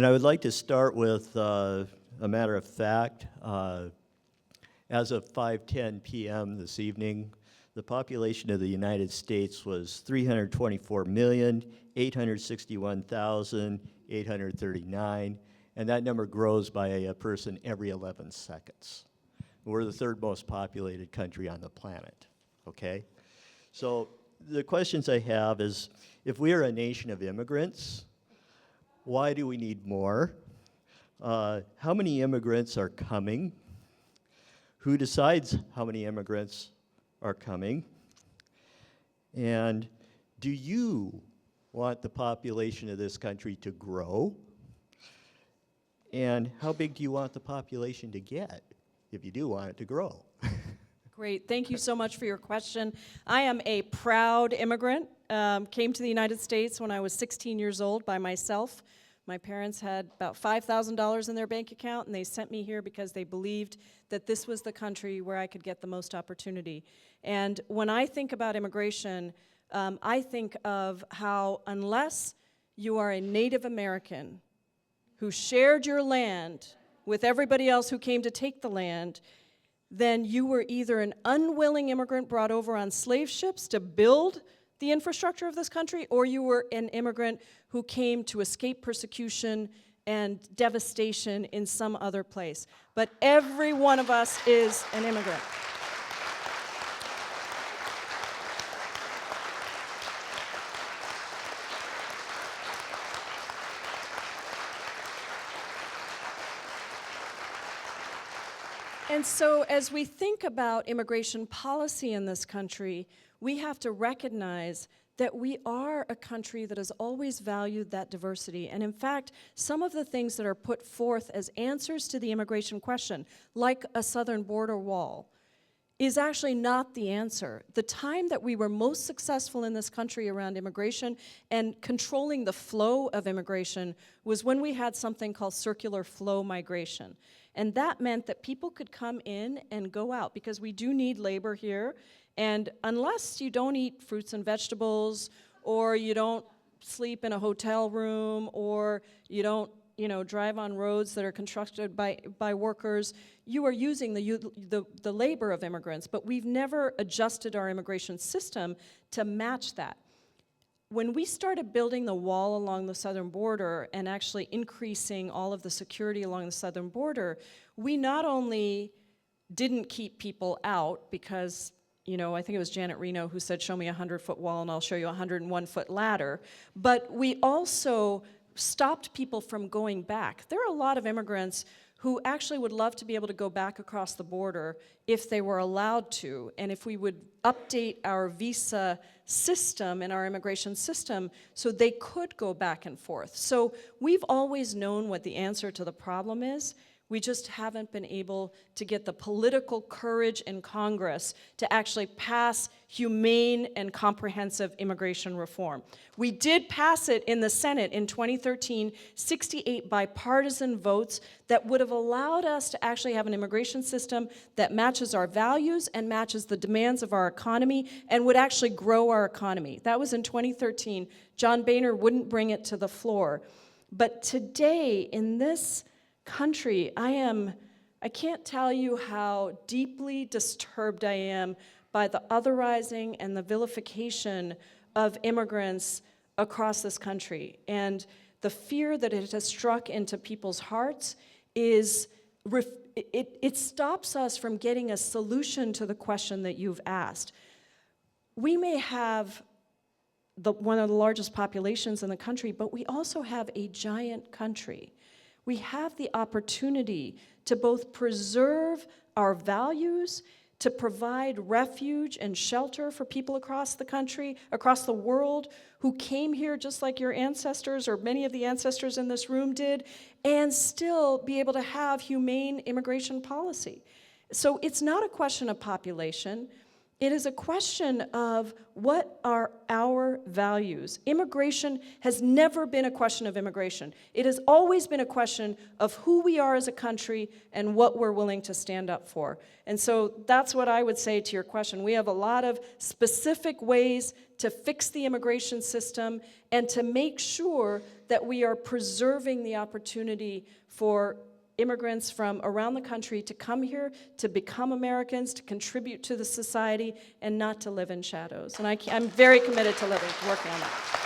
And I would like to start with a matter of fact. As of 5:10 p.m. this evening, the population of the United States was 324,861,839, and that number grows by a person every 11 seconds. We're the third most populated country on the planet, okay? So the questions I have is, if we are a nation of immigrants, why do we need more? How many immigrants are coming? Who decides how many immigrants are coming? And do you want the population of this country to grow? And how big do you want the population to get if you do want it to grow? Great. Thank you so much for your question. I am a proud immigrant. Came to the United States when I was 16 years old by myself. My parents had about $5,000 in their bank account, and they sent me here because they believed that this was the country where I could get the most opportunity. And when I think about immigration, I think of how unless you are a Native American who shared your land with everybody else who came to take the land, then you were either an unwilling immigrant brought over on slave ships to build the infrastructure of this country, or you were an immigrant who came to escape persecution and devastation in some other place. But every one of us is an immigrant. And so as we think about immigration policy in this country, we have to recognize that we are a country that has always valued that diversity. And in fact, some of the things that are put forth as answers to the immigration question, like a southern border wall, is actually not the answer. The time that we were most successful in this country around immigration and controlling the flow of immigration was when we had something called circular flow migration. And that meant that people could come in and go out, because we do need labor here. And unless you don't eat fruits and vegetables, or you don't sleep in a hotel room, or you don't, drive on roads that are constructed by workers, you are using the labor of immigrants. But we've never adjusted our immigration system to match that. When we started building the wall along the southern border and actually increasing all of the security along the southern border, we not only didn't keep people out because, I think it was Janet Reno who said, show me a 100-foot wall and I'll show you a 101-foot ladder, but we also stopped people from going back. There are a lot of immigrants who actually would love to be able to go back across the border if they were allowed to, and if we would update our visa system and our immigration system so they could go back and forth. So we've always known what the answer to the problem is. We just haven't been able to get the political courage in Congress to actually pass humane and comprehensive immigration reform. We did pass it in the Senate in 2013, 68 bipartisan votes that would have allowed us to actually have an immigration system that matches our values and matches the demands of our economy and would actually grow our economy. That was in 2013. John Boehner wouldn't bring it to the floor. But today, in this country, I can't tell you how deeply disturbed I am by the otherizing and the vilification of immigrants across this country. And the fear that it has struck into people's hearts is, it stops us from getting a solution to the question that you've asked. We may have one of the largest populations in the country, but we also have a giant country. We have the opportunity to both preserve our values, to provide refuge and shelter for people across the country, across the world, who came here just like your ancestors or many of the ancestors in this room did, and still be able to have humane immigration policy. So it's not a question of population. It is a question of what are our values. Immigration has never been a question of immigration. It has always been a question of who we are as a country and what we're willing to stand up for. And so that's what I would say to your question. We have a lot of specific ways to fix the immigration system and to make sure that we are preserving the opportunity for immigrants from around the country to come here, to become Americans, to contribute to the society, and not to live in shadows. And I'm very committed to working on that.